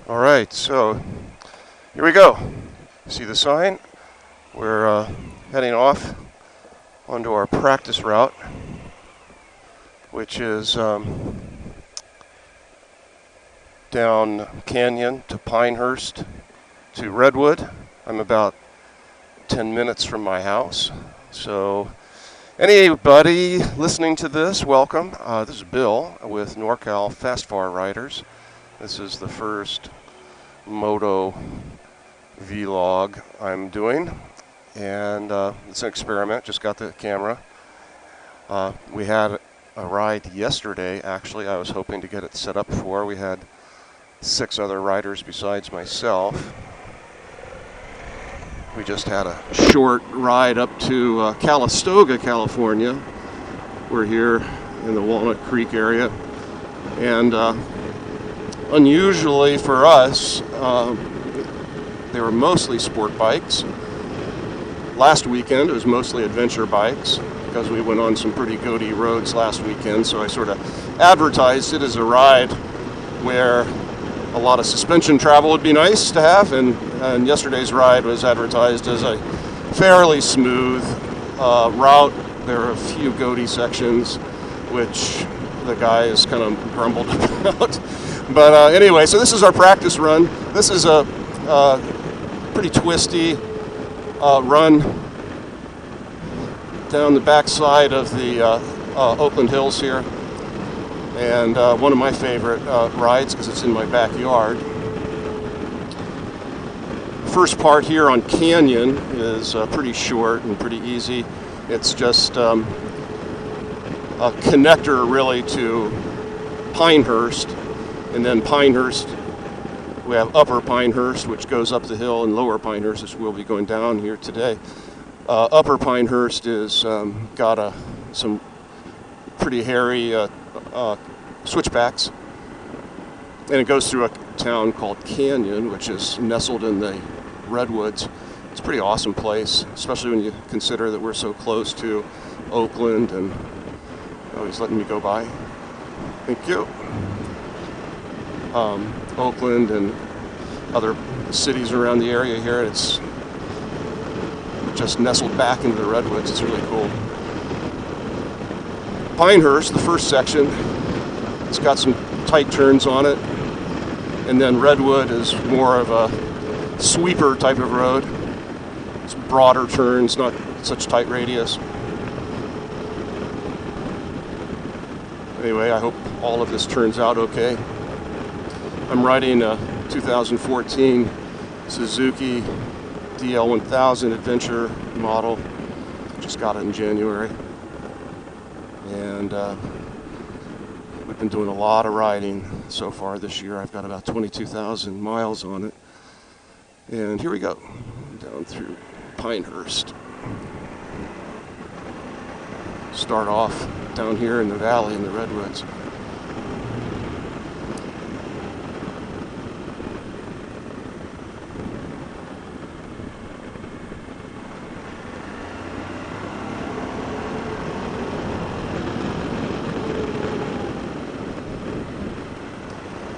All right, so here we go. See the sign? We're heading off onto our practice route, which is down Canyon to Pinehurst to Redwood. I'm about 10 minutes from my house. So anybody listening to this, welcome. This is Bill with NorCal Fast Far Riders. This is the first moto vlog I'm doing, and it's an experiment. Just got the camera. We had a ride yesterday. Actually, I was hoping to get it set up for. We had 6 other riders besides myself. We just had a short ride up to Calistoga, California. We're here in the Walnut Creek area, and unusually for us, they were mostly sport bikes. Last weekend it was mostly adventure bikes because we went on some pretty goaty roads last weekend, so I sort of advertised it as a ride where a lot of suspension travel would be nice to have, and yesterday's ride was advertised as a fairly smooth route. There are a few goaty sections which the guys kind of grumbled about. But anyway, so this is our practice run. This is a pretty twisty run down the backside of the Oakland Hills here. And one of my favorite rides because it's in my backyard. First part here on Canyon is pretty short and pretty easy. It's just a connector really to Pinehurst. And then Pinehurst, we have Upper Pinehurst, which goes up the hill, and Lower Pinehurst, which we'll be going down here today. Upper Pinehurst is got some pretty hairy switchbacks, and it goes through a town called Canyon, which is nestled in the Redwoods. It's a pretty awesome place, especially when you consider that we're so close to Oakland, and he's letting me go by. Thank you. Oakland and other cities around the area here. It's just nestled back into the Redwoods. It's really cool. Pinehurst, the first section, it's got some tight turns on it, and then Redwood is more of a sweeper type of road. It's broader turns, not such tight radius. Anyway, I hope all of this turns out okay. I'm riding a 2014 Suzuki DL1000 Adventure model. Just got it in January. And we've been doing a lot of riding so far this year. I've got about 22,000 miles on it. And here we go, down through Pinehurst. Start off down here in the valley in the Redwoods.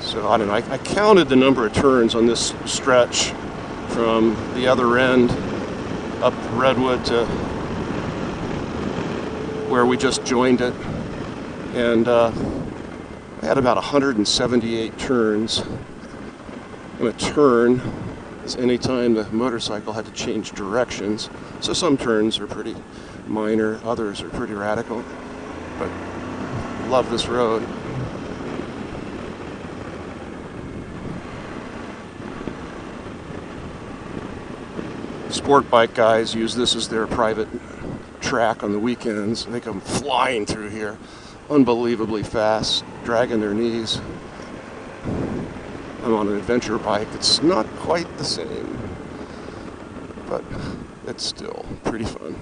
So I don't know, I counted the number of turns on this stretch from the other end up Redwood to where we just joined it, and I had about 178 turns. And a turn is any time the motorcycle had to change directions. So some turns are pretty minor, others are pretty radical, but love this road. Sport bike guys use this as their private track on the weekends. They come flying through here, unbelievably fast, dragging their knees. I'm on an adventure bike. It's not quite the same, but it's still pretty fun.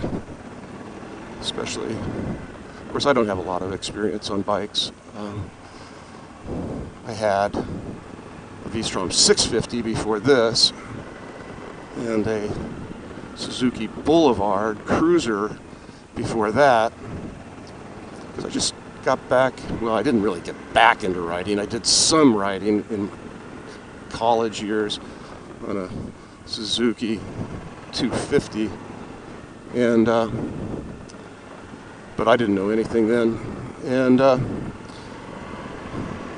Especially, of course, I don't have a lot of experience on bikes. I had a V-Strom 650 before this, and a Suzuki Boulevard Cruiser before that, because I just got back, well, I didn't really get back into riding. I did some riding in college years on a Suzuki 250, and but I didn't know anything then. And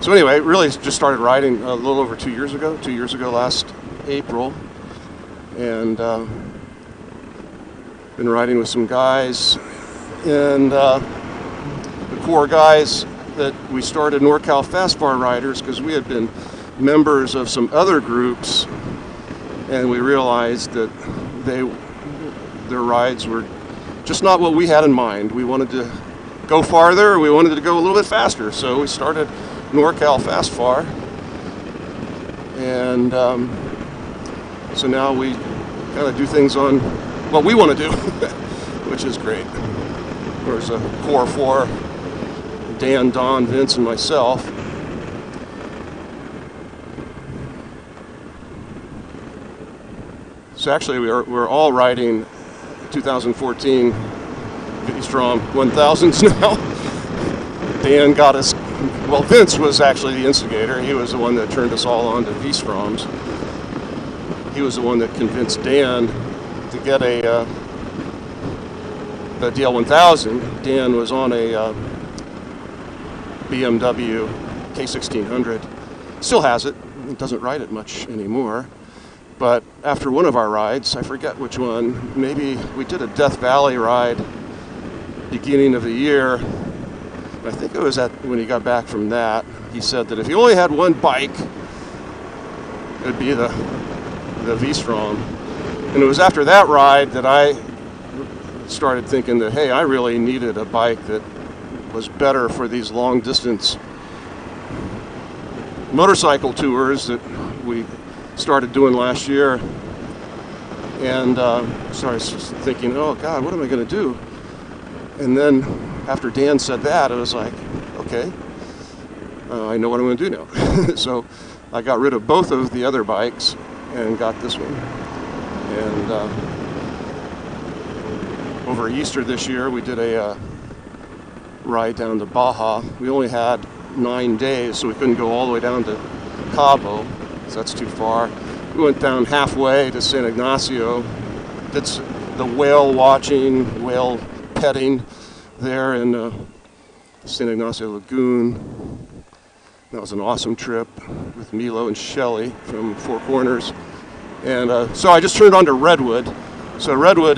so anyway, really just started riding a little over 2 years ago. 2 years ago, last April, and been riding with some guys, and the core guys that we started NorCal Fast Bar Riders because we had been members of some other groups, and we realized that their rides were just not what we had in mind. We wanted to go farther, we wanted to go a little bit faster, so we started NorCal Fast Far, and so now we kind of do things on what we want to do, which is great. There's a core four, Dan, Don, Vince, and myself. So actually we're all riding 2014 V-Strom 1000s now. Dan got us, well, Vince was actually the instigator. He was the one that turned us all on to V-Stroms. He was the one that convinced Dan to get the DL1000. Dan was on a BMW K1600. Still has it. It doesn't ride it much anymore. But after one of our rides, I forget which one, maybe we did a Death Valley ride beginning of the year. I think it was when he got back from that, he said that if he only had one bike, it would be the V-Strom. And it was after that ride that I started thinking that, hey, I really needed a bike that was better for these long distance motorcycle tours that we started doing last year. And started thinking, oh God, what am I going to do? And then after Dan said that, it was like, okay, I know what I'm going to do now. So I got rid of both of the other bikes and got this one. And over Easter this year, we did a ride down to Baja. We only had 9 days, so we couldn't go all the way down to Cabo, so that's too far. We went down halfway to San Ignacio, did the whale watching, whale petting there in San Ignacio Lagoon. That was an awesome trip with Milo and Shelly from Four Corners. And so I just turned on to Redwood. So Redwood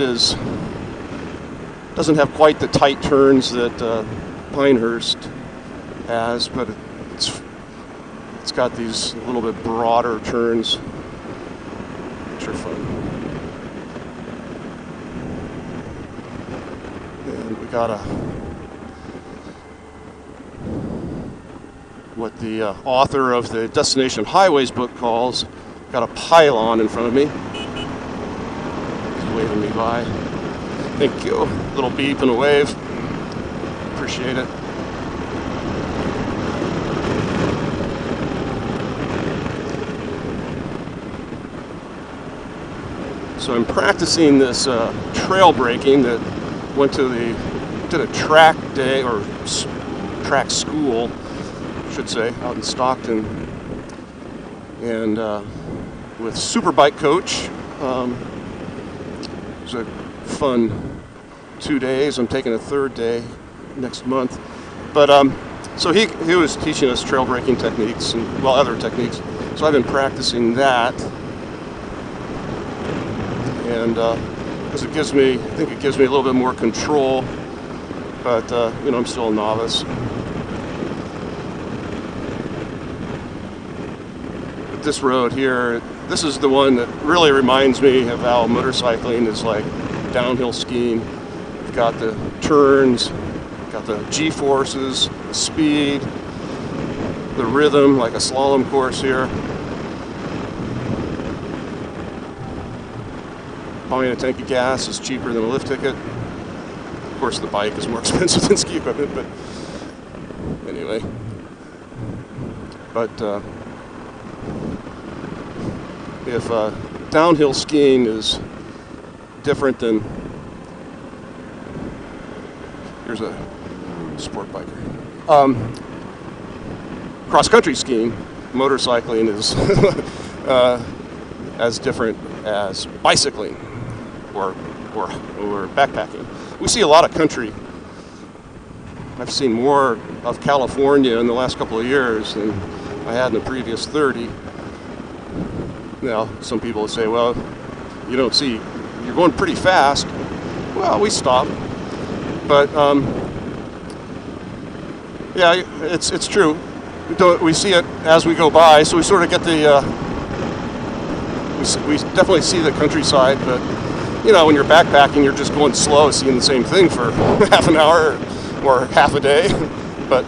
doesn't have quite the tight turns that Pinehurst has, but it's got these a little bit broader turns, which are fun. And we got what the author of the Destination Highways book calls, got a pylon in front of me. He's waving me by. Thank you. Little beep and a wave. Appreciate it. So I'm practicing this trail braking that did a track day, or track school, I should say, out in Stockton. And with Superbike Coach. It was a fun 2 days. I'm taking a third day next month. But so he was teaching us trail braking techniques and, well, other techniques. So I've been practicing that. And because I think it gives me a little bit more control. But, I'm still a novice. But this road here, this is the one that really reminds me of how motorcycling is like downhill skiing. You've got the turns, got the G-forces, the speed, the rhythm, like a slalom course here. Buying a tank of gas is cheaper than a lift ticket. Of course, the bike is more expensive than ski equipment, but anyway. But if downhill skiing is different than, here's a sport biker, cross-country skiing motorcycling is as different as bicycling or backpacking. We see a lot of country. I've seen more of California in the last couple of years than I had in the previous 30. Now, some people would say, well, you don't see, you're going pretty fast. Well, we stop. But, yeah, it's true. We see it as we go by, so we sort of get the, we definitely see the countryside, but, you know, when you're backpacking, you're just going slow, seeing the same thing for half an hour or half a day. But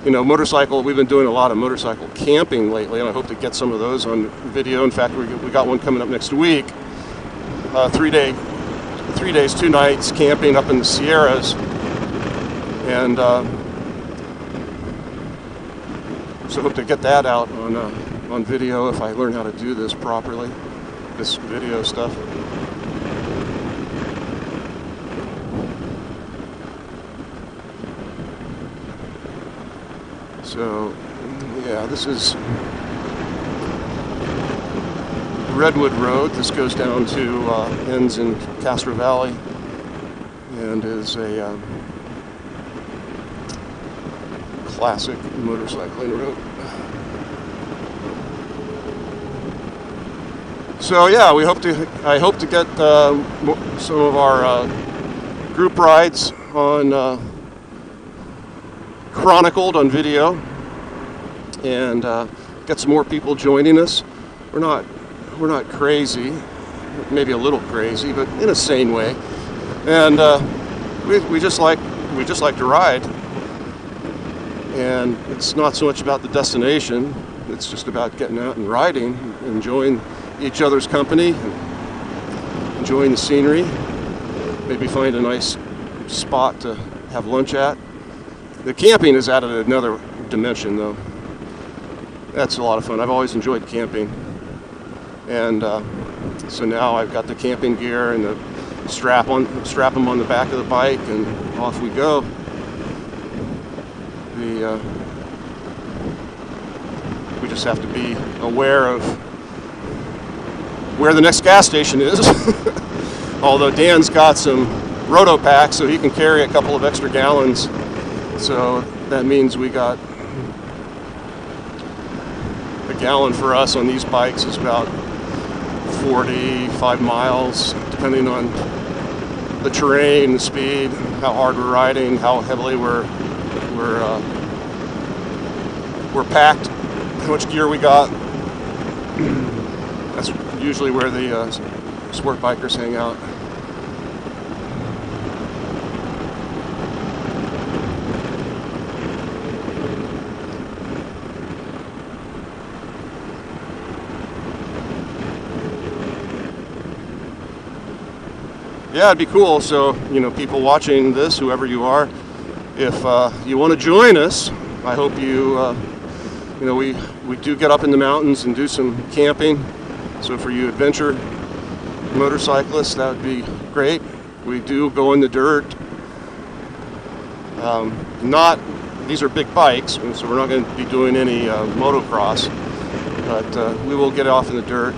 you know, we've been doing a lot of motorcycle camping lately, and I hope to get some of those on video. In fact, we got one coming up next week. 3 days, 2 nights camping up in the Sierras. And so hope to get that out on video if I learn how to do this properly, this video stuff. So, yeah, this is Redwood Rd. This goes down to ends in Castro Valley and is a classic motorcycling route. So yeah, I hope to get some of our group rides on chronicled on video, and get some more people joining us. We're not crazy, maybe a little crazy, but in a sane way. And we just like to ride. And it's not so much about the destination, it's just about getting out and riding, enjoying each other's company, enjoying the scenery, maybe find a nice spot to have lunch at. The camping is added another dimension, though. That's a lot of fun. I've always enjoyed camping. And so now I've got the camping gear and the strap them on the back of the bike, and off we go. We just have to be aware of where the next gas station is. Although Dan's got some roto packs, so he can carry a couple of extra gallons. So that means we got a gallon for us on these bikes is about 45 miles, depending on the terrain, the speed, how hard we're riding, how heavily we're packed, how much gear we got. That's usually where the sport bikers hang out. Yeah, it'd be cool. So, you know, people watching this, whoever you are, if you want to join us, I hope you know, we do get up in the mountains and do some camping. So for you adventure motorcyclists, that would be great. We do go in the dirt. These are big bikes, so we're not going to be doing any motocross, but we will get off in the dirt.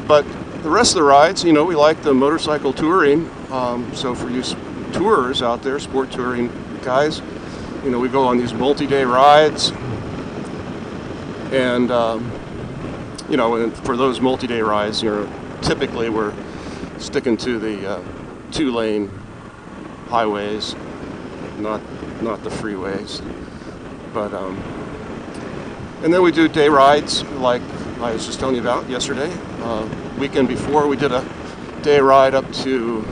But the rest of the rides, you know, we like the motorcycle touring. So for you tourers out there, sport touring guys, you know, we go on these multi-day rides, and you know, and for those multi-day rides, you know, typically we're sticking to the 2-lane highways, not the freeways. But and then we do day rides, like I was just telling you about yesterday. Weekend before, we did a day ride up to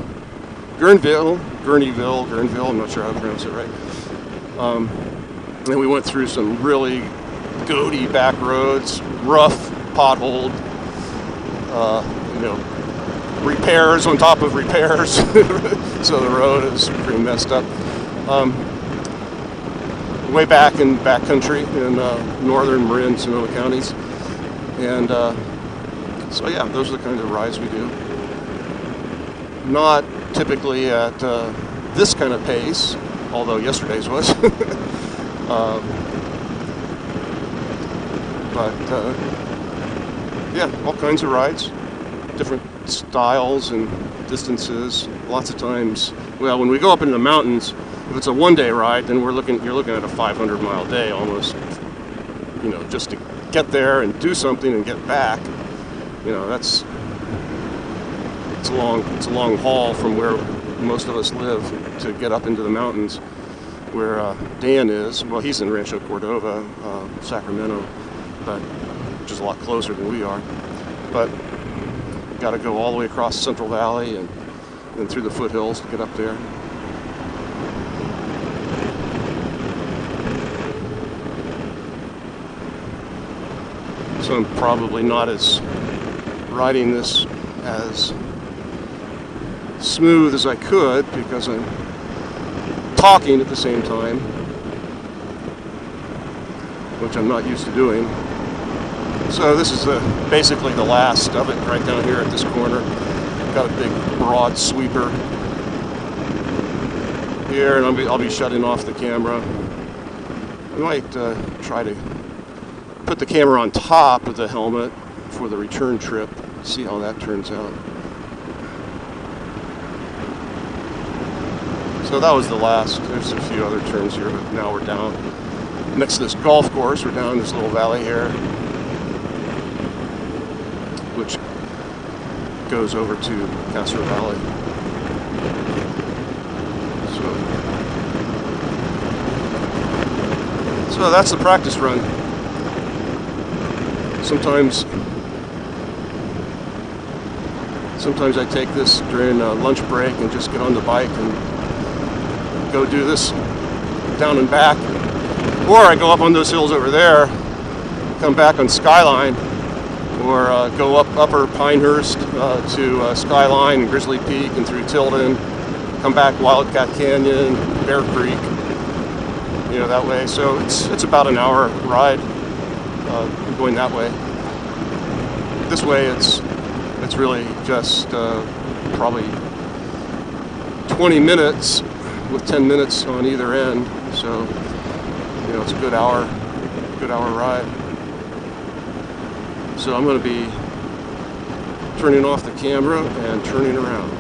Guerneville, I'm not sure how to pronounce it right. And we went through some really goaty back roads, rough, potholed, you know, repairs on top of repairs. So the road is pretty messed up. Way back in backcountry in northern Marin and Sonoma counties. And so yeah, those are the kind of rides we do. Not typically at this kind of pace although yesterday's was. Yeah, all kinds of rides, different styles and distances. Lots of times, well, when we go up into the mountains, if it's a one-day ride, then you're looking at a 500-mile day almost. You know, just to get there and do something and get back. You know, it's a long haul from where most of us live to get up into the mountains where Dan is. Well, he's in Rancho Cordova, Sacramento, which is a lot closer than we are. But we've got to go all the way across Central Valley and then through the foothills to get up there. So I'm probably not riding this as smooth as I could because I'm talking at the same time, which I'm not used to doing. So this is basically the last of it right down here at this corner. Got a big broad sweeper here, and I'll be shutting off the camera. I might try to put the camera on top of the helmet for the return trip. See how that turns out. So that was the last. There's a few other turns here, but now we're down next to this golf course. We're down this little valley here, which goes over to Castro Valley. So that's the practice run. Sometimes I take this during a lunch break and just get on the bike and go do this down and back. Or I go up on those hills over there, come back on Skyline, or go up Upper Pinehurst to Skyline and Grizzly Peak and through Tilden, come back Wildcat Canyon, Bear Creek, you know, that way. So it's about an hour ride going that way. This way it's really just probably 20 minutes with 10 minutes on either end. So, you know, it's a good hour ride. So I'm going to be turning off the camera and turning around.